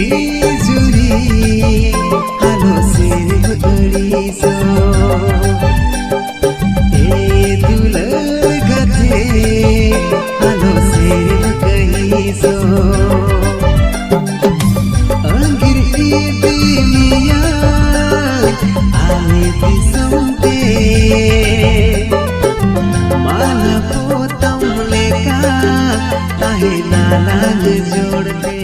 जुरी हालो से उड़ी सो ए दुलर गथे हालो से कही सो अंगिर मिया आले दिसंते माला पोतम लेका ताहे नालाग जोड़ते